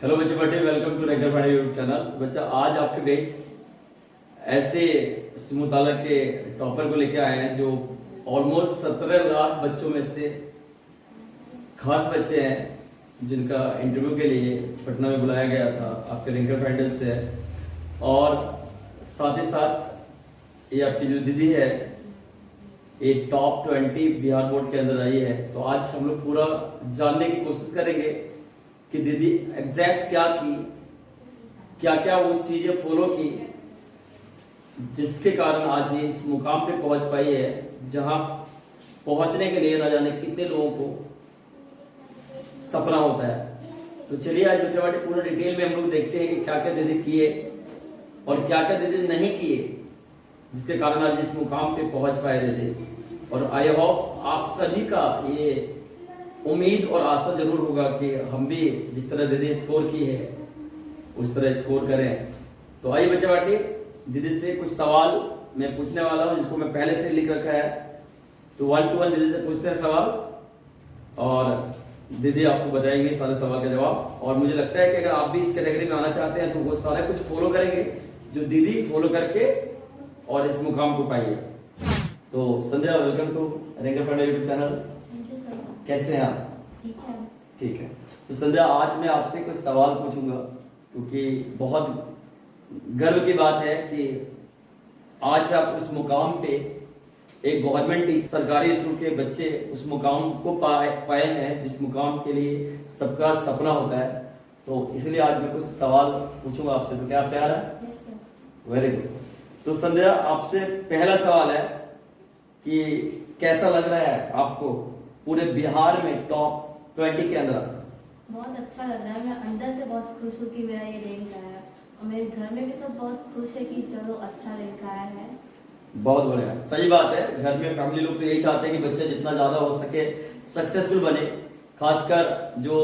Hello बच्चे बटे, welcome to ranker finder YouTube channel. तो बच्चा आज आपके बीच ऐसे इस मुताला के टॉपर को लेके आए हैं जो ऑलमोस्ट 17 लाख बच्चों में से खास बच्चे हैं जिनका इंटरव्यू के लिए पटना में बुलाया गया था आपके रेंकर फाइंडर से। और साथ ही साथ ये आपकी जो दीदी है ये टॉप 20 बिहार बोर्ड के अंदर आई है। तो आज हम लोग पूरा जानने की कोशिश करेंगे कि दीदी एग्जैक्ट क्या की, क्या क्या वो चीजें फॉलो की जिसके कारण आज ये इस मुकाम पे पहुंच पाई है जहां पहुंचने के लिए ना जाने कितने लोगों को सपना होता है। तो चलिए आज बच्चा बाटी पूरा डिटेल में हम लोग देखते हैं कि क्या क्या दीदी किए और क्या क्या दीदी नहीं किए जिसके कारण आज इस मुकाम पे पहुंच पाए दीदी। और आई होप आप सभी का ये उम्मीद और आशा जरूर होगा कि हम भी जिस तरह दीदी स्कोर की है उस तरह स्कोर करें। तो आइए बच्चा बाटी दीदी से कुछ सवाल मैं पूछने वाला हूं जिसको मैं पहले से लिख रखा है। तो 1 to 1 दीदी से पूछते हैं सवाल और दीदी आपको बताएंगे सारे सवाल का जवाब। और मुझे लगता है कि अगर आप भी इस कैटेगरी में आना चाहते हैं तो वो सारा कुछ फॉलो करेंगे जो दीदी फॉलो करके और इस मुकाम को पाइए। तो Sandhya, welcome to ranker finder YouTube channel. कैसे हैं आप? ठीक है। ठीक है। तो संध्या आज मैं आपसे कुछ सवाल पूछूंगा क्योंकि बहुत गर्व की बात है कि आज आप उस मुकाम पे एक गवर्नमेंट सरकारी स्कूल के बच्चे उस मुकाम को पाए हैं जिस मुकाम के लिए सबका सपना होता है। तो इसलिए आज मैं कुछ सवाल पूछूंगा आपसे। तो क्या आप तैयार हैं? Yes sir. Very good. तो संध्या आपसे पहला सवाल है कि कैसा लग रहा है आपको पूरे बिहार में टॉप 20 के अंदर? बहुत अच्छा लग रहा है। मैं अंदर से बहुत खुश हूँ कि मेरा ये रैंक आया और मेरे घर में भी सब बहुत खुश है कि चलो अच्छा रैंक आया है। बहुत बढ़िया, सही बात है। घर में फैमिली लोग तो यही चाहते हैं कि बच्चा जितना ज्यादा हो सके सक्सेसफुल बने। खासकर जो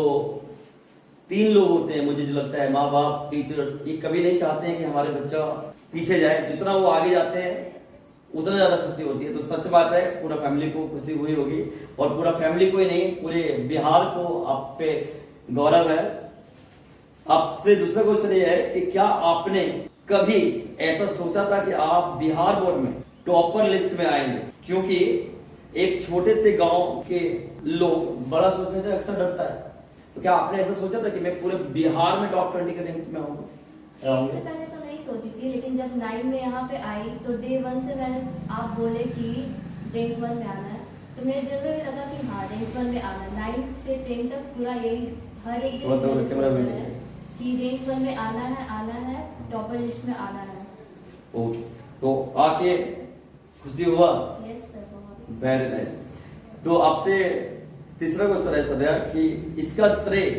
3 लोग होते हैं, मुझे जो लगता है माँ बाप, टीचर्स, ये कभी नहीं चाहते हैं कि हमारे बच्चा पीछे जाए। जितना वो आगे जाते हैं उतना ज्यादा खुशी होती है। तो सच बात है, पूरा फैमिली को खुशी हुई होगी और पूरा फैमिली को ही नहीं पूरे बिहार को आप पे गौरव है। आपसे दूसरा क्वेश्चन ये है कि क्या आपने कभी ऐसा सोचा था कि आप बिहार बोर्ड में टॉपर लिस्ट में आएंगे? क्योंकि एक छोटे से गांव के लोग बड़ा सोचने से अक्सर डरता है। तो क्या आपने ऐसा सोचा था कि मैं पूरे बिहार में टॉप 20 के रैंक में आऊंगा? एक से पहले तो नहीं सोची थी, लेकिन जब 9 में यहाँ पे आई तो डे 1 से मैंने आप बोले कि रैंक 1 में आना है तो मेरे दिल में भी लगा कि हाँ रैंक 1 में आना है। 9 से 10 तक पूरा यही हर एक दिन मैंने सोचा है कि रैंक 1 में आना है, टॉपर लिस्ट में आना है। ओके, तो आके खुशी हुआ? यस सर, बहुत। Very nice. तो आपसे तीसरा क्वेश्चन है सदैव कि इसका श्रेय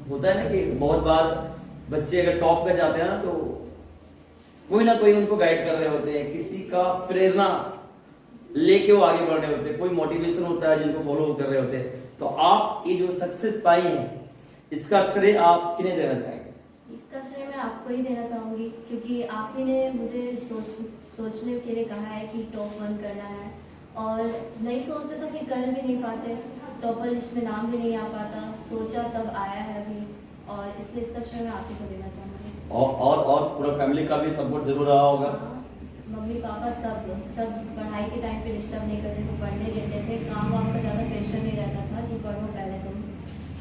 होता है ना कि बहुत बार बच्चे अगर टॉप कर जाते हैं ना तो कोई ना कोई उनको गाइड कर रहे होते हैं, किसी का प्रेरणा लेके वो आगे बढ़ रहे होते हैं, कोई मोटिवेशन होता है जिनको फॉलो कर रहे होते हैं। तो आप ये जो सक्सेस पाई है इसका श्रेय आप किन्हें देना चाहेंगे? इसका श्रेय मैं आपको ही देना चाहूंगी क्योंकि आप ही ने मुझे सोचने के लिए कहा है कि टॉप 1 करना है और नहीं सोचते तो फिर कर भी नहीं पाते, टॉपर लिस्ट में नाम भी नहीं आ पाता। सोचा तब आया है अभी और इसलिए इसका श्रेय मैं आप ही को देना चाहूंगी। और पूरा फैमिली का भी सपोर्ट जरूर रहा होगा? मम्मी पापा सब पढ़ाई के टाइम पे डिस्टर्ब नहीं करते थे, पढ़ने देते थे। काम वाम का ज़्यादा प्रेशर नहीं रहता था कि पढ़ो पहले तुम।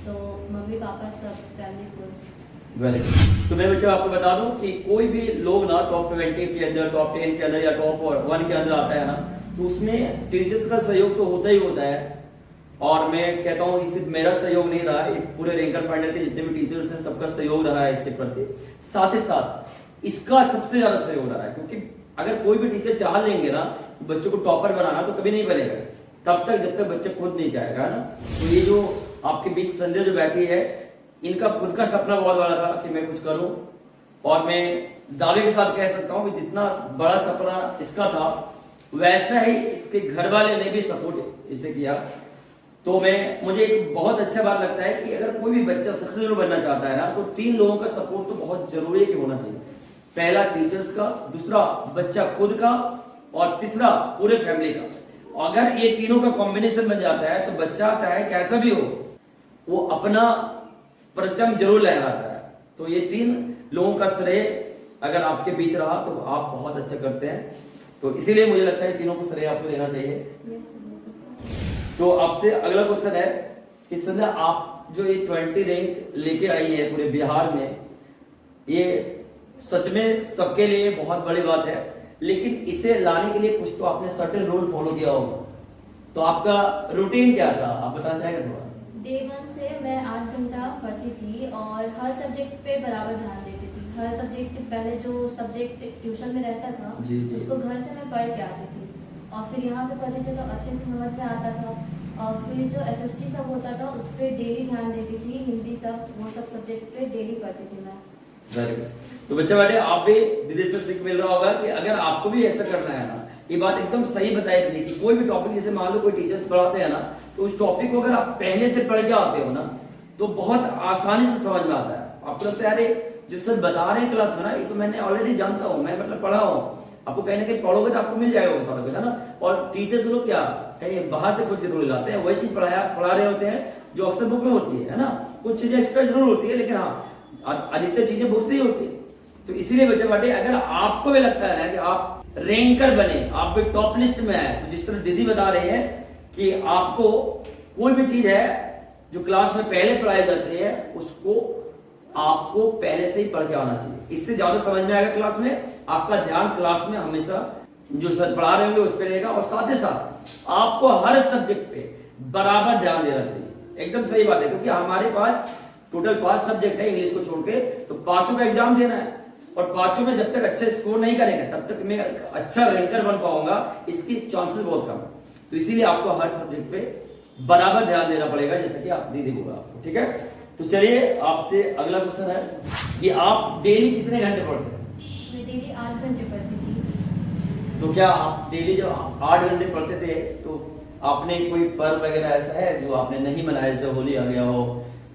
तो मम्मी पापा सब फैमिली फुल। Very good. तो मैं बच्चा आपको बता दूं कि कोई भी लोग ना टॉप 20 के अंदर, टॉप 10 के अंदर या टॉप 1 के अंदर आता है ना तो उसमें टीचर्स का सहयोग तो होता ही होता है। और मैं कहता हूँ सिर्फ मेरा सहयोग नहीं रहा, ये पूरे रेंकर फाइंडर के जितने भी टीचर्स हैं सबका सहयोग रहा है इसके प्रति। साथ ही साथ इसका सबसे ज्यादा सहयोग रहा है क्योंकि अगर कोई भी टीचर चाह लेंगे ना तो बच्चों को टॉपर बनाना तो कभी नहीं बनेगा तब तक जब तक बच्चा खुद नहीं चाहेगा ना। तो ये जो आपके बीच संध्या जो बैठी है इनका खुद का सपना बहुत बड़ा था कि मैं कुछ करूं और मैं दावे के साथ कह सकता हूं कि जितना बड़ा सपना इसका था वैसा ही इसके घर वाले ने भी सपोर्ट इसे किया। तो मुझे एक बहुत अच्छा बात लगता है कि अगर कोई भी बच्चा सक्सेसफुल बनना चाहता है ना तो 3 लोगों का सपोर्ट तो बहुत जरूरी है कि होना चाहिए। पहला टीचर्स का, दूसरा बच्चा खुद का और तीसरा पूरे फैमिली का। अगर ये तीनों का कॉम्बिनेशन बन जाता है तो बच्चा चाहे कैसा भी हो वो अपना परचम जरूर लहराता है। तो ये 3 लोगों का श्रेय अगर आपके बीच रहा तो आप बहुत अच्छा करते हैं। तो इसीलिए मुझे लगता है तीनों को श्रेय आपको देना चाहिए। Yes sir. तो आपसे अगला क्वेश्चन है कि संध्या, आप जो ये 20 रैंक लेके आई है पूरे बिहार में, ये सच में सबके लिए बहुत बड़ी बात है, लेकिन इसे लाने के लिए कुछ तो आपने सर्टेन रूल फॉलो किया होगा। तो आपका रूटीन क्या था, आप बताना चाहेंगे थोड़ा? डे 1 से मैं 8 घंटा पढ़ती थी और हर सब्जेक्ट पे बराबर ध्यान देती थी। हर सब्जेक्ट, पहले जो सब्जेक्ट ट्यूशन में रहता था जी, जी। उसको घर से मैं पढ़ के आती थी और फिर यहाँ पे पढ़ते थे तो अच्छे से समझ में आता था। और फिर जो SST सब होता था उस पर डेली ध्यान देती थी, हिंदी सब, वो सब सब्जेक्ट पे डेली पढ़ती थी मैं। Very good. तो बच्चे बैठे, आप भी विदेश से सीख मिल रहा होगा कि अगर आपको भी ऐसा करना है ना, ये बात एकदम सही बताई थी कि कोई भी टॉपिक, जैसे मान लो कोई टीचर्स पढ़ाते हैं ना, तो उस टॉपिक को अगर आप पहले से पढ़ के आते हो ना तो बहुत आसानी से समझ में आता है। आपको लगता है अरे जो सर बता रहे हैं क्लास में ना, ये तो मैंने ऑलरेडी जानता हूँ, मैं मतलब पढ़ा हूँ। आपको कहीं ना कहीं पढ़ोगे तो आपको मिल जाएगा वो सारा कुछ, है ना। और टीचर्स लोग क्या कहीं बाहर से खोज के थोड़ी लाते हैं, वही चीज पढ़ा रहे होते हैं जो अक्सर बुक में होती है ना। कुछ चीजें एक्स्ट्रा जरूर होती है, लेकिन हाँ अधिकतर चीजें बुक से ही होती है। तो इसीलिए बच्चे बाटे, अगर आपको भी लगता है ना कि आप रैंकर बने, आप भी टॉप लिस्ट में है, तो जिस तरह दीदी बता रही है कि आपको कोई भी चीज है जो क्लास में पहले पढ़ाई जाती है उसको आपको पहले से ही पढ़ के आना चाहिए। इससे ज्यादा समझ में आएगा क्लास में, आपका ध्यान क्लास में हमेशा जो सर पढ़ा रहे होंगे उस पर रहेगा। और साथ ही साथ आपको हर सब्जेक्ट पे बराबर ध्यान देना चाहिए। एकदम सही बात है, क्योंकि हमारे पास टोटल 5 सब्जेक्ट है इंग्लिश को छोड़ के, तो 5 का एग्जाम देना है और 5 में जब तक अच्छे स्कोर नहीं करेंगे तब तक मैं अच्छा रैंकर बन पाऊंगा, इसकी चांसेस बहुत कम है। तो इसीलिए आपको हर सब्जेक्ट पे बराबर ध्यान देना पड़ेगा, जैसा कि आप दीदी बोला आपको, ठीक है। तो चलिए आपसे अगला क्वेश्चन है कि आप डेली कितने घंटे पढ़ते थे? मैं डेली 8 घंटे पढ़ती थी। तो क्या आप डेली जब 8 घंटे पढ़ते थे तो आपने कोई पर्व वगैरह ऐसा है जो आपने नहीं मनाया, जैसे होली आ गया हो,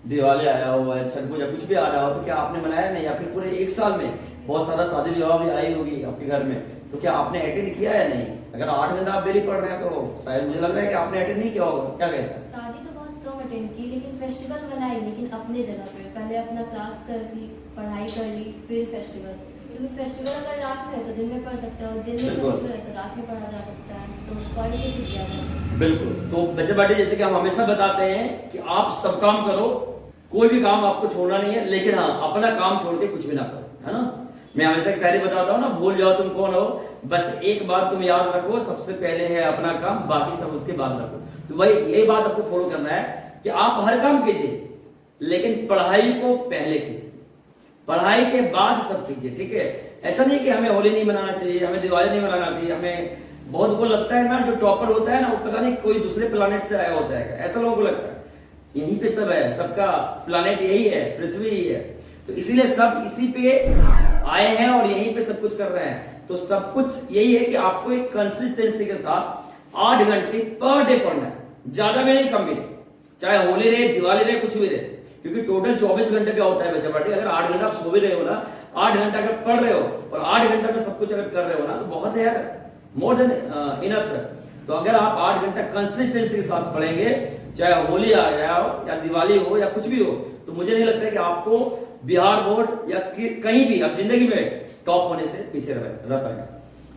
दिवाली आया हो, छठ पूजा कुछ भी आ रहा हो, तो क्या आपने मनाया नहीं? या फिर पूरे 1 साल में बहुत सारा शादी विवाह भी आई होगी आपके घर में, तो क्या आपने अटेंड किया या नहीं? अगर 8 घंटा आप डेली पढ़ रहे हैं तो शायद मुझे लग रहा है कि आपने अटेंड नहीं किया होगा, क्या कहते हैं? शादी तो बहुत कम अटेंड की, लेकिन फेस्टिवल मनाई, लेकिन अपने जगह पे। पहले अपना क्लास कर ली, पढ़ाई कर ली, फिर फेस्टिवल। क्योंकि फेस्टिवल अगर रात में है तो दिन में पढ़ सकते हो, दिन में फेस्टिवल है तो रात में पढ़ा जा सकता है, तो पढ़ के फिर किया जा सकता है। बिल्कुल। तो बच्चे बाटे, जैसे कि हम हमेशा बताते हैं कि आप सब काम करो, कोई भी काम आपको छोड़ना नहीं है, लेकिन हाँ अपना काम छोड़ के कुछ भी ना करो, है ना। मैं हमेशा एक शायरी बताता हूँ ना, भूल जाओ तुम कौन हो, बस एक बात तुम याद रखो, सबसे पहले है अपना काम, बाकी सब उसके बाद रखो। तो वही यही बात आपको फॉलो करना है कि आप हर काम कीजिए, लेकिन पढ़ाई को पहले कीजिए, पढ़ाई के बाद सब कीजिए, ठीक है। ऐसा नहीं कि हमें होली नहीं मनाना चाहिए, हमें दिवाली नहीं मनाना चाहिए, हमें बहुत को लगता है ना जो टॉपर होता है ना वो पता नहीं कोई दूसरे प्लानेट से आया होता है, ऐसा लोगों को लगता है। यहीं पे सब है, सबका प्लानेट यही है, पृथ्वी ही है, तो इसीलिए सब इसी पे आए हैं और यहीं पे सब कुछ कर रहे हैं। तो सब कुछ यही है कि आपको एक कंसिस्टेंसी के साथ 8 घंटे पर डे पढ़ना है, ज्यादा भी नहीं कम भी नहीं, चाहे होली रहे, दिवाली रहे, कुछ भी रहे, क्योंकि टोटल 24 घंटे का होता है बच्चा पार्टी। अगर 8 घंटा आप सो भी रहे हो ना, 8 घंटा अगर पढ़ रहे हो और 8 घंटा में सब कुछ अगर कर रहे हो ना, तो बहुत है यार, मोर देन इनफ है। तो अगर आप 8 घंटा कंसिस्टेंसी के साथ पढ़ेंगे, चाहे होली आ गया हो या दिवाली हो या कुछ भी हो, तो मुझे नहीं लगता है कि आपको बिहार बोर्ड या कहीं भी आप जिंदगी में टॉप होने से पीछे रह पाएगा।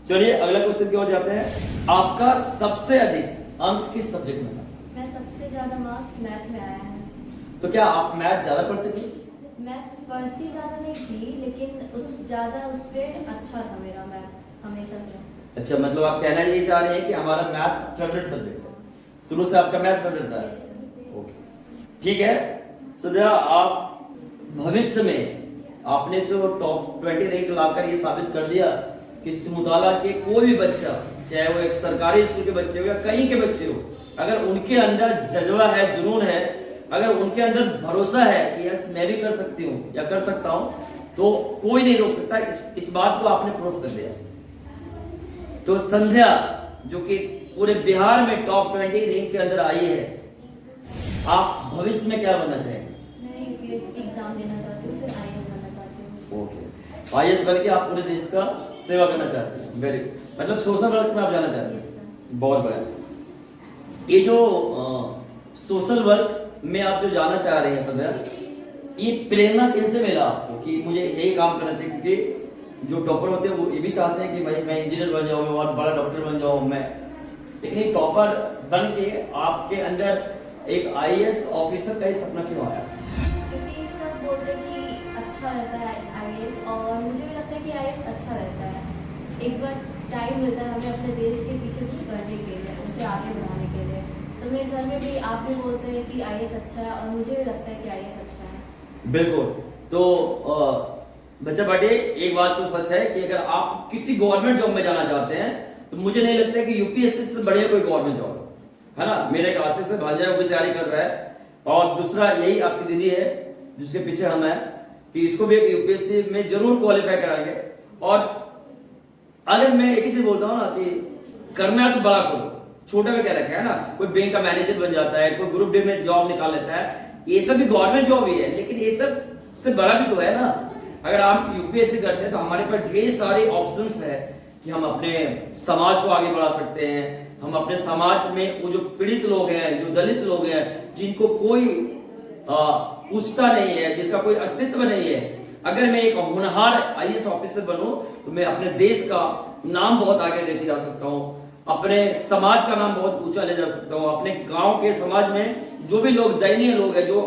चलिए अगला क्वेश्चन की ओर जाते हैं। आपका सबसे अधिक अंक किस सब्जेक्ट में था? मैं सबसे ज्यादा मार्क्स मैथ में आया है। तो क्या आप मैथ ज्यादा पढ़ते थे? मैं पढ़ती ज्यादा नहीं थी, लेकिन उस पे अच्छा था मेरा मैथ हमेशा से। अच्छा, मतलब आप कहना ये चाह रहे हैं कि हमारा मैथ फेवरेट सब्जेक्ट है, शुरू से आपका मैथ फेवरेट रहा है। ओके, ठीक है। सदा आप भविष्य में आपने जो टॉप 20 रैंक लाकर ये साबित कर दिया कि सिमुताला के कोई भी बच्चा, चाहे वो एक सरकारी स्कूल के बच्चे हो या कहीं के बच्चे हो, अगर उनके अंदर जज्बा है, जुनून है, अगर उनके अंदर भरोसा है कि यस मैं भी कर सकती हूँ या कर सकता हूँ, तो कोई नहीं रोक सकता। इस बात को आपने प्रूफ कर दिया। तो संध्या जो कि पूरे बिहार में टॉप 20 रैंक के अंदर आई है, आप भविष्य में क्या बनना चाहेंगे? मैं यूपीएससी एग्जाम देना चाहती हूँ, फिर आईएएस बनना चाहती हूँ। ओके, आईएएस बन के आप पूरे देश का सेवा करना चाहते हैं। वेरी गुड, मतलब सोशल वर्क में आप जाना चाहते हैं। Yes sir. बहुत बढ़िया। ये जो सोशल वर्क में आप जो जाना चाह रही हैं संध्या, ये प्रेरणा कैसे मिला आपको कि मुझे यही काम करना चाहिए? क्योंकि जो टॉपर होते हैं वो ये भी चाहते हैं कि भाई मैं इंजीनियर बन जाऊँ, और बड़ा डॉक्टर बन जाऊँ मैं, लेकिन टॉपर बन के आपके अंदर एक आईएएस ऑफिसर का ही सपना क्यों आया? क्योंकि सब बोलते हैं कि अच्छा रहता है आईएएस, और मुझे भी लगता है कि आईएएस अच्छा रहता है। एक बार टाइम मिलता है हमें अपने देश के पीछे कुछ करने के लिए, उसे आगे बढ़ाने के लिए। तो मेरे घर में भी आप भी बोलते हैं कि आईएएस अच्छा है, और मुझे भी लगता है कि आईएएस अच्छा है। बिल्कुल। तो बच्चा बाटे, एक बात तो सच है कि अगर आप किसी गवर्नमेंट जॉब में जाना चाहते हैं तो मुझे नहीं लगता है कि यूपीएससी से बढ़िया कोई गवर्नमेंट जॉब है ना। मेरे एक आसिफ से भांजा है, वो भी तैयारी कर रहा है, और दूसरा यही आपकी दीदी है जिसके पीछे हम हैं कि इसको भी एक यूपीएससी में जरूर क्वालिफाई कराएंगे। और अगर मैं एक ही चीज बोलता हूँ ना कि करना है तो बड़ा करो, छोटे में क्या रखा है ना। कोई बैंक का मैनेजर बन जाता है, कोई ग्रुप डी में जॉब निकाल लेता है, ये सब भी गवर्नमेंट जॉब ही है, लेकिन ये सब से बड़ा भी तो है ना। अगर आप यूपीएससी करते हैं तो हमारे पास ढेर सारे ऑप्शंस है कि हम अपने समाज को आगे बढ़ा सकते हैं। हम अपने समाज में वो जो पीड़ित लोग हैं, जो दलित लोग हैं, जिनको कोई पूछता नहीं है, जिनका कोई अस्तित्व नहीं है, अगर मैं एक होनहार आईएएस ऑफिसर बनूं तो मैं अपने देश का नाम बहुत आगे लेके जा सकता हूं, अपने समाज का नाम बहुत ऊंचा ले जा सकता हूं। अपने गांव के समाज में जो भी लोग दयनीय लोग हैं, जो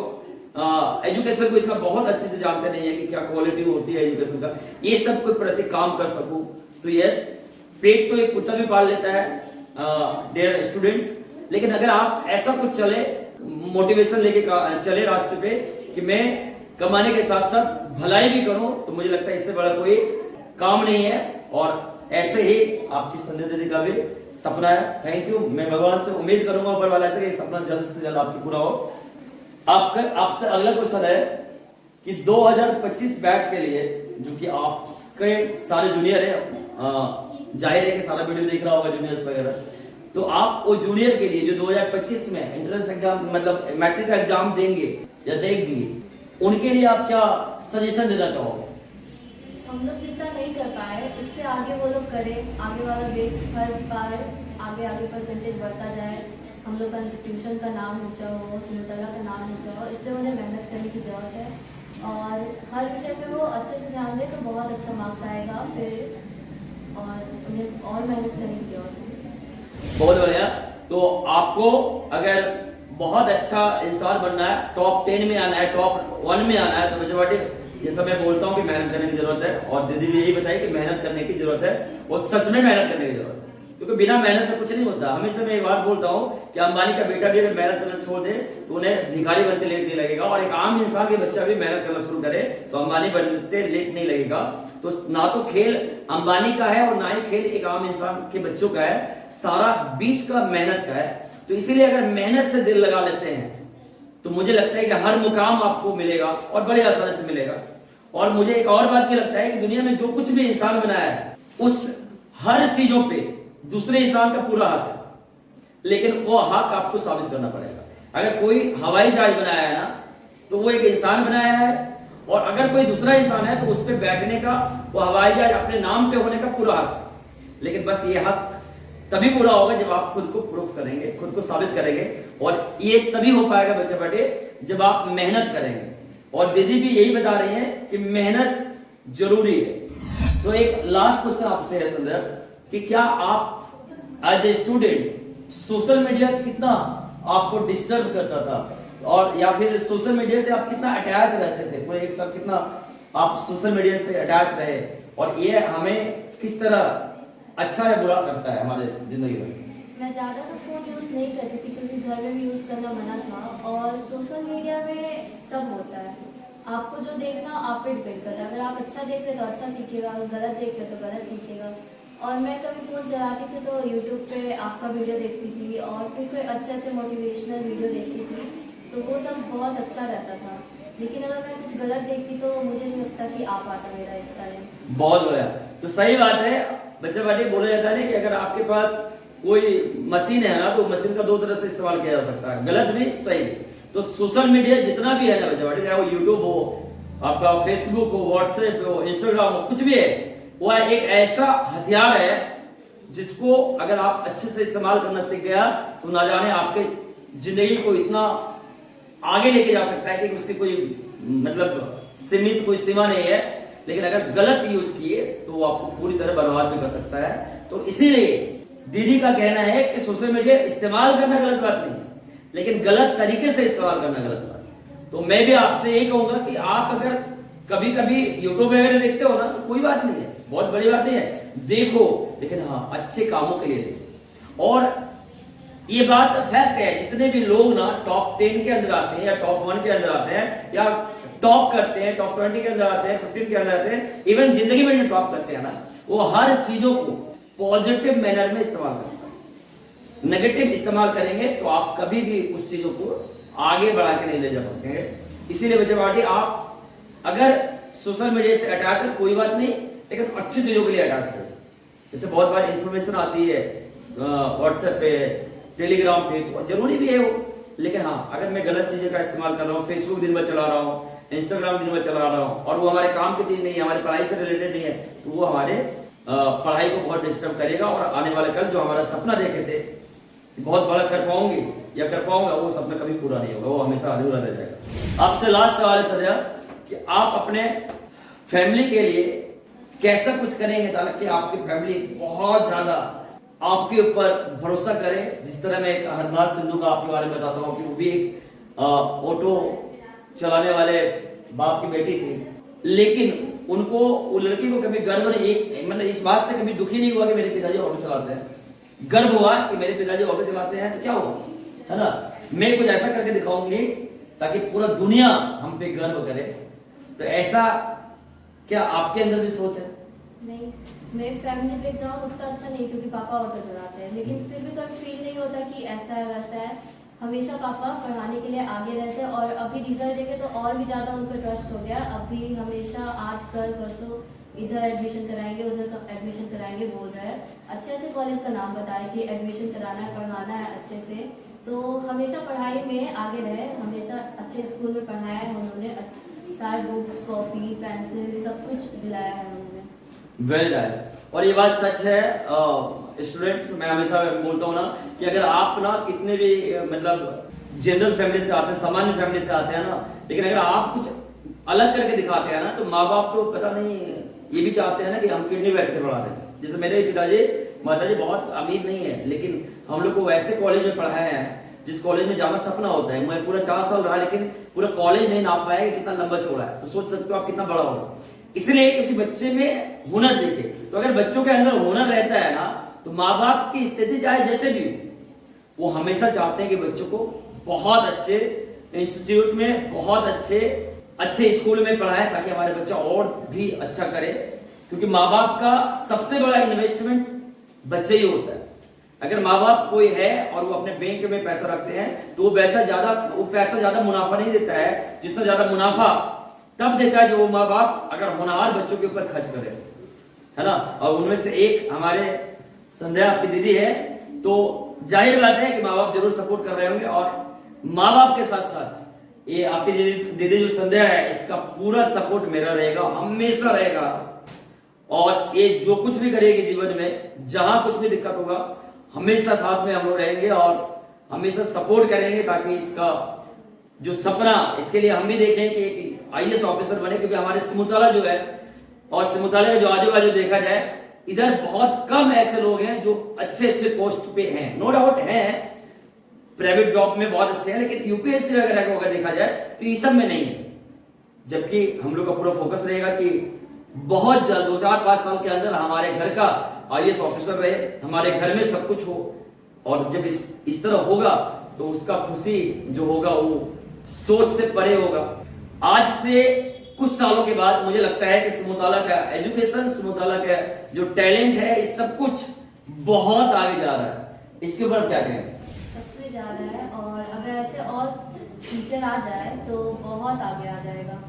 एजुकेशन को इतना बहुत अच्छे से जानते नहीं है कि क्या क्वालिटी होती है एजुकेशन का, ये सब के प्रति काम कर सकूं। तो यस, पेट तो एक कुत्ता भी पाल लेता है डियर स्टूडेंट्स, लेकिन अगर आप ऐसा कुछ चले, मोटिवेशन लेके चले रास्ते पे कि मैं कमाने के साथ साथ भलाई भी करूं, तो मुझे लगता है इससे बड़ा कोई काम नहीं है। और ऐसे ही आपकी संजय दीदी का भी सपना है। Thank you. मैं भगवान से उम्मीद करूंगा ऊपर वाला से कि ये सपना जल्द से जल्द आपकी पूरा हो। आपसे अगला क्वेश्चन है कि 2025 बैच के लिए, जो कि आपके सारे जूनियर है, जाहिर है कि सारा वीडियो देख रहा होगा जूनियर्स वगैरह, तो आप वो जूनियर के लिए जो 2025 में एंट्रेंस एग्जाम मतलब मैट्रिक का एग्जाम देंगे या देंगे, उनके लिए आप क्या सजेशन देना चाहोगे? हम लोग जितना नहीं कर पाए, इससे आगे वो लोग करें, आगे वाला बैच हर बार आगे आगे परसेंटेज बढ़ता जाए, हम लोग का ट्यूशन का नाम ऊंचा हो, सिमतला का नाम ऊंचा हो, इसलिए उन्हें मेहनत करने की ज़रूरत है। और हर विषय पे वो अच्छे से ध्यान दे तो बहुत अच्छा मार्क्स आएगा फिर, और उन्हें और मेहनत करने की ज़रूरत है। बहुत बढ़िया। तो आपको अगर बहुत अच्छा इंसान बनना है, टॉप 10 में आना है, टॉप 1 में आना है, तो बच्चे बाटी ये सब मैं बोलता हूँ कि मेहनत करने की जरूरत है। और दीदी भी यही बताई कि मेहनत करने की जरूरत है, और सच में मेहनत करने की जरूरत है, क्योंकि बिना मेहनत का कुछ नहीं होता। हमेशा मैं एक बात बोलता हूँ कि अंबानी का बेटा भी अगर मेहनत करना छोड़ दे तो उन्हें भिखारी बनते लेट नहीं लगेगा, और एक आम इंसान के बच्चा भी मेहनत करना शुरू करे तो अंबानी बनते लेट नहीं लगेगा। तो ना तो खेल अंबानी का है और ना ही खेल एक आम इंसान के बच्चों का है, सारा बीच का मेहनत का है। तो इसीलिए अगर मेहनत से दिल लगा लेते हैं तो मुझे लगता है कि हर मुकाम आपको मिलेगा और बड़े आसानी से मिलेगा। और मुझे एक और बात भी लगता है कि दुनिया में जो कुछ भी इंसान बनाया है, उस हर चीजों पे दूसरे इंसान का पूरा हक है, लेकिन वो हक आपको साबित करना पड़ेगा। अगर कोई हवाई जहाज बनाया है ना, तो वो एक इंसान बनाया है, और अगर कोई दूसरा इंसान है तो उस पर बैठने का, वो हवाई जहाज अपने नाम पे होने का पूरा हक। लेकिन बस ये हक तभी पूरा होगा जब आप खुद को प्रूफ करेंगे, खुद को साबित करेंगे, और ये तभी हो पाएगा बच्चे बेटे जब आप मेहनत करेंगे। और दीदी भी यही बता रही हैं कि मेहनत जरूरी है। तो एक लास्ट क्वेश्चन आपसे है संदर्भ, कि क्या आप as a student social media कितना आपको डिस्टर्ब करता था, और या फिर सोशल मीडिया से आप कितना अटैच रहते थे, पूरे एक साथ कितना आप सोशल मीडिया से अटैच रहे, और ये हमें किस तरह अच्छा या बुरा करता है हमारे जिंदगी में? मैं ज़्यादा तो फ़ोन यूज़ नहीं करती थी, क्योंकि घर में भी यूज़ करना मना था, और सोशल मीडिया में सब होता है, आपको जो देखना आप पे डिपेंड करता है। अगर आप अच्छा देख रहे तो अच्छा सीखेगा, अगर गलत देख रहे तो गलत सीखेगा। और मैं कभी फ़ोन चलाती थी तो यूट्यूब पे आपका वीडियो देखती थी, और फिर कोई अच्छे मोटिवेशनल वीडियो देखती थी, तो वो सब बहुत अच्छा रहता था। लेकिन अगर मैं कुछ गलत देखती तो मुझे नहीं लगता कि आ पाता मेरा इतना टाइम। बहुत बढ़िया। तो सही बात है बच्चे बाटी, बोला जाता है कि अगर आपके पास कोई मशीन है ना, तो मशीन का दो तरह से इस्तेमाल किया जा सकता है, गलत भी सही भी। तो सोशल मीडिया जितना भी है ना बच्चे बाटी, चाहे वो यूट्यूब हो, आपका फेसबुक हो, व्हाट्सएप हो, इंस्टाग्राम हो, कुछ भी है, वो एक ऐसा हथियार है जिसको अगर आप अच्छे से इस्तेमाल करना सीख गया तो ना जाने आपके जिंदगी को इतना आगे लेके जा सकता है कि उसकी कोई मतलब सीमित कोई सीमा नहीं है, लेकिन अगर गलत यूज किए तो वो आपको पूरी तरह बर्बाद भी कर सकता है। तो इसीलिए दीदी का कहना है कि सोशल मीडिया इस्तेमाल करना गलत बात नहीं है, लेकिन गलत तरीके से इस्तेमाल करना गलत बात है। तो मैं भी आपसे यही कहूंगा कि आप अगर कभी कभी यूट्यूब वगैरह देखते हो ना तो कोई बात नहीं है, बहुत बड़ी बात नहीं है, देखो, लेकिन हाँ अच्छे कामों के लिए देखो। और ये बात फैक्ट है, जितने भी लोग ना टॉप 10 के अंदर आते हैं या टॉप 1 के अंदर आते हैं या टॉप करते हैं, टॉप 20 के अंदर आते हैं, 15 के अंदर आते हैं, इवन जिंदगी में जो टॉप करते हैं ना, वो हर चीजों को पॉजिटिव मैनर में इस्तेमाल करते हैं। नेगेटिव इस्तेमाल करेंगे तो आप कभी भी उस चीजों को आगे बढ़ा के नहीं ले जा पाएंगे। इसीलिए बच्चे पार्टी, आप अगर सोशल मीडिया से अटैच है कोई बात नहीं, लेकिन अच्छी चीजों के लिए अटैच करें। जैसे बहुत बार इंफॉर्मेशन आती है व्हाट्सएप पे, टेलीग्राम पे, तो जरूरी भी है वो, लेकिन हाँ अगर मैं गलत चीजें का इस्तेमाल कर रहा हूँ, फेसबुक दिन भर चला रहा हूँ, इंस्टाग्राम दिन भर चला रहा हूँ और वो हमारे काम की चीज नहीं है, हमारी पढ़ाई से रिलेटेड नहीं है, तो वो हमारे पढ़ाई को बहुत डिस्टर्ब करेगा और आने वाले कल जो हमारा सपना देखे थे बहुत बड़ा कर पाऊंगे या कर पाऊंगा, वो सपना कभी पूरा नहीं होगा, वो हमेशा अधूरा रह जाएगा। आपसे लास्ट सवाल है सदैव कि आप अपने फैमिली के लिए कैसा कुछ करेंगे ताकि आपकी फैमिली बहुत ज्यादा आपके ऊपर भरोसा करे। जिस तरह मैं हरदास सिंधु का आपके बारे में बताता हूँ कि वो भी एक ऑटो चलाने वाले बाप की बेटी थी, लेकिन उनको, वो लड़की को कभी गर्व नहीं, मतलब इस बात से कभी दुखी नहीं हुआ कि मेरे पिताजी ऑटो चलाते हैं, गर्व हुआ कि मेरे पिताजी ऑटो चलाते हैं तो क्या हुआ, है ना। मैं कुछ ऐसा करके दिखाऊंगी ताकि पूरा दुनिया हम पे गर्व करे। तो ऐसा क्या आपके अंदर भी सोच है? नहीं, मेरे फैमिली बैकग्राउंड उतना अच्छा नहीं क्योंकि पापा ऑटो चलाते हैं, लेकिन फिर भी कभी फील नहीं होता कि ऐसा है वैसा है। हमेशा पापा पढ़ाने के लिए आगे रहते हैं और अभी रिजल्ट देखे तो और भी ज़्यादा उनको ट्रस्ट हो गया। अभी हमेशा आज कल परसों इधर एडमिशन कराएंगे, उधर एडमिशन कराएंगे बोल रहे हैं। अच्छे अच्छे कॉलेज का नाम बताए कि एडमिशन कराना है, पढ़ाना है अच्छे से, तो हमेशा पढ़ाई में आगे रहे, हमेशा अच्छे स्कूल में पढ़ाया है उन्होंने, सारे बुक्स, कॉपी, पेंसिल सब कुछ दिलाया है उन्होंने। Well done. और ये बात सच है स्टूडेंट्स, मैं हमेशा बोलता हूँ ना कि अगर आप ना कितने भी मतलब जनरल फैमिली से आते हैं, सामान्य फैमिली से आते हैं ना, लेकिन अगर आप कुछ अलग करके दिखाते हैं ना तो माँ बाप तो पता नहीं ये भी चाहते हैं ना कि हम किडनी बैठ के पढ़ा दें। जैसे मेरे पिताजी माताजी बहुत अमीर नहीं है, लेकिन हम लोग को वैसे कॉलेज में पढ़ाया है जिस कॉलेज में जाना सपना होता है। मैं पूरा 4 साल रहा लेकिन पूरा कॉलेज नहीं नाप पाया कि कितना लंबा चौड़ा है, तो सोच सकते हो आप कितना बड़ा होगा। इसलिए क्योंकि बच्चे में हुनर देखे, तो अगर बच्चों के अंदर हुनर रहता है ना तो माँ बाप की स्थिति चाहे जैसे भी वो हमेशा चाहते हैं कि बच्चों को बहुत अच्छे इंस्टीट्यूट में, बहुत अच्छे स्कूल में पढ़ाएं ताकि हमारे बच्चा और भी अच्छा करे। क्योंकि माँ बाप का सबसे बड़ा इन्वेस्टमेंट बच्चे ही होता है। अगर माँ बाप कोई है और वो अपने बैंक में पैसा रखते हैं तो वो पैसा ज्यादा मुनाफा नहीं देता है, जितना ज्यादा मुनाफा तब देता है जो वो माँ बाप अगर होनहार बच्चों के ऊपर खर्च करे, है ना। और उनमें से एक हमारे संध्या आपकी दीदी है, तो जाहिर बात है कि माँ बाप जरूर सपोर्ट कर रहे होंगे। और माँ बाप के साथ साथ ये आपकी दीदी जो संध्या है, इसका पूरा सपोर्ट मेरा रहेगा, हमेशा रहेगा। और ये जो कुछ भी करेगी जीवन में, जहां कुछ भी दिक्कत होगा, हमेशा साथ में हम लोग रहेंगे और हमेशा सपोर्ट करेंगे ताकि इसका जो सपना, इसके लिए हम भी देखें कि एक IAS ऑफिसर बने। क्योंकि हमारे सिमुताला जो है और सिमुताला जो आजू बाजू देखा जाए, इधर बहुत कम ऐसे लोग हैं जो अच्छे पोस्ट पे हैं। नो डाउट हैं, प्राइवेट जॉब में बहुत अच्छे हैं, लेकिन UPSC वगैरह को अगर देखा जाए तो ये सब में नहीं है। जबकि हम लोग का पूरा फोकस रहेगा कि बहुत जल्द 2-4-5 साल के अंदर हमारे घर का IAS ऑफिसर रहे, हमारे घर में सब कुछ हो। और जब इस तरह होगा तो उसका खुशी जो होगा वो सोच से परे होगा। आज से कुछ सालों के बाद मुझे लगता है कि सिमुताला का एजुकेशन, सिमुताला का जो टैलेंट है, इस सब कुछ बहुत आगे जा रहा है। इसके ऊपर क्या कहेंगे? सच में जा रहा है, और अगर ऐसे और टीचर आ जाए तो बहुत आगे आ जाएगा।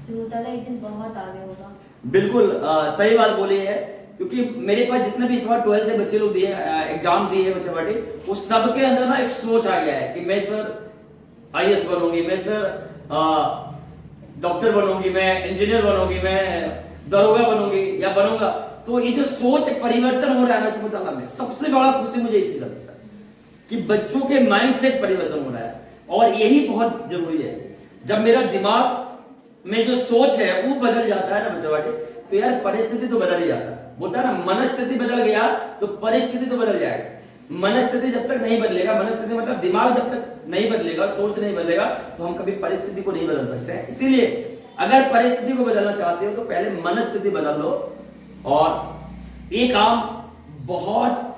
सिमुताला एक दिन बहुत आगे होगा। बिल्कुल सही बात बोली है। क्योंकि मेरे पास जितने भी इस बार 12th के बच्चे लोग दिए, एग्जाम दिए बच्चे बाटे, वो सबके अंदर ना एक सोच आ गया है कि मैं सर IAS बनूंगी, मैं सर डॉक्टर बनूंगी, मैं इंजीनियर बनूंगी, मैं दरोगा बनूंगी या बनूंगा। तो ये जो सोच परिवर्तन हो रहा है सिमुताला में, सबसे बड़ा खुशी मुझे इसी लगता है कि बच्चों के माइंडसेट परिवर्तन हो रहा है। और यही बहुत जरूरी है। जब मेरा दिमाग में जो सोच है वो बदल जाता है ना बच्चा बाटे, तो यार परिस्थिति तो बदल ही जाता है। बोलता है ना मनस्थिति बदल गया तो परिस्थिति तो बदल जाएगा। मनस्थिति जब तक नहीं बदलेगा, मनस्थिति मतलब दिमाग जब तक नहीं बदलेगा, सोच नहीं बदलेगा, तो हम कभी परिस्थिति को नहीं बदल सकते हैं। इसीलिए अगर परिस्थिति को बदलना चाहते हो तो पहले मनस्थिति बदल लो। और ये काम बहुत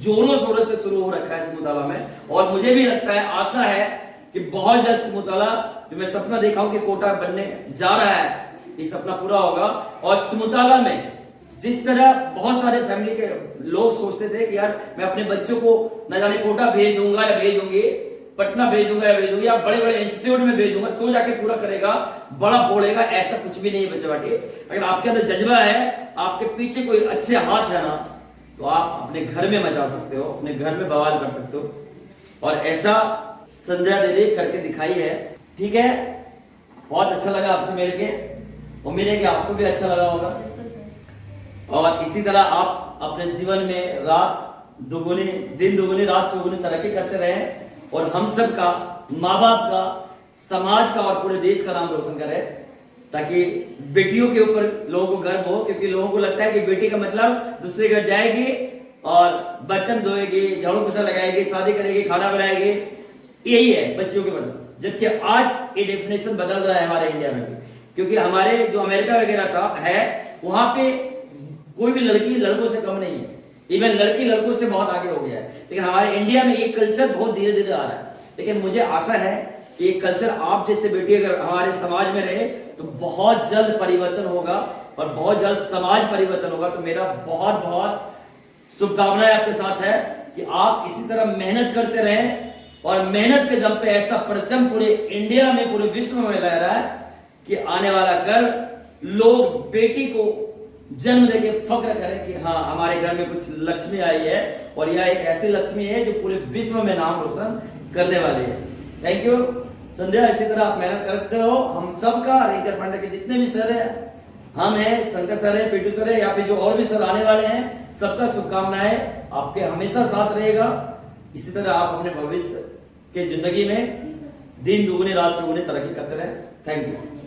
जोरों शोरों से शुरू हो रखा है सिमुताला में, और मुझे भी लगता है, आशा है कि बहुत जल्द सिमुताला जो मैं सपना देखा हूं कि कोटा बनने जा रहा है, ये सपना पूरा होगा। और सिमुताला में जिस तरह बहुत सारे फैमिली के लोग सोचते थे कि यार मैं अपने बच्चों को न जाने कोटा भेज दूंगा या भेज दूंगी, पटना भेज दूंगा या भेज दूंगी, या बड़े बड़े इंस्टीट्यूट में भेज दूंगा तो जाके पूरा करेगा, बड़ा फोड़ेगा, ऐसा कुछ भी नहीं है बच्चे बाटी। अगर आपके अंदर जज्बा है, आपके पीछे कोई अच्छे हाथ है ना, तो आप अपने घर में मचा सकते हो, अपने घर में बवाल कर सकते हो। और ऐसा संध्या दीदी करके दिखाई है। ठीक है, बहुत अच्छा लगा आपसे मिलके, उम्मीद है कि आपको भी अच्छा लगा होगा। बिल्कुल सर। और इसी तरह आप अपने जीवन में रात दुगुनी, दिन दुगुनी रात चौगुनी तरक्की करते रहे, और हम सब का, माँ बाप का, समाज का और पूरे देश का नाम रोशन करें, ताकि बेटियों के ऊपर लोगों को गर्व हो। क्योंकि लोगों को लगता है कि बेटी का मतलब दूसरे घर जाएगी और बर्तन धोएगी, झाड़ू पोछा लगाएगी, शादी करेगी, खाना बनाएगी, यही है बच्चों के मतलब। जबकि आज ये डेफिनेशन बदल रहा है हमारे इंडिया में भी, क्योंकि हमारे जो अमेरिका वगैरह का है, वहां पे कोई भी लड़की लड़कों से कम नहीं है, इवन लड़की लड़कों से बहुत आगे हो गया है। लेकिन हमारे इंडिया में ये कल्चर बहुत धीरे धीरे आ रहा है। लेकिन मुझे आशा है कि ये कल्चर आप जैसे बेटी अगर हमारे समाज में रहे तो बहुत जल्द परिवर्तन होगा, और बहुत जल्द समाज परिवर्तन होगा। तो मेरा बहुत बहुत शुभकामनाएं आपके साथ है कि आप इसी तरह मेहनत करते रहें, और मेहनत के दम पे ऐसा परचम पूरे इंडिया में, पूरे विश्व में लह रहा है कि आने वाला कल लोग बेटी को जन्म देके फक्र करें कि हाँ हमारे घर में कुछ लक्ष्मी आई है, और यह एक ऐसी लक्ष्मी है जो पूरे विश्व में नाम रोशन करने वाली है। थैंक यू संध्या, इसी तरह आप मेहनत करते रहो। हम सबका, रिंकर पांडे के जितने भी सर है, हम हैं, शंकर सर है, पीटू सर है, या फिर जो और भी सर आने वाले हैं, सबका शुभकामनाएं, आपके हमेशा साथ रहेगा। इसी तरह आप अपने भविष्य के जिंदगी में दिन दुगुनी रात चौगुनी तरक्की करते रहे। Thank you.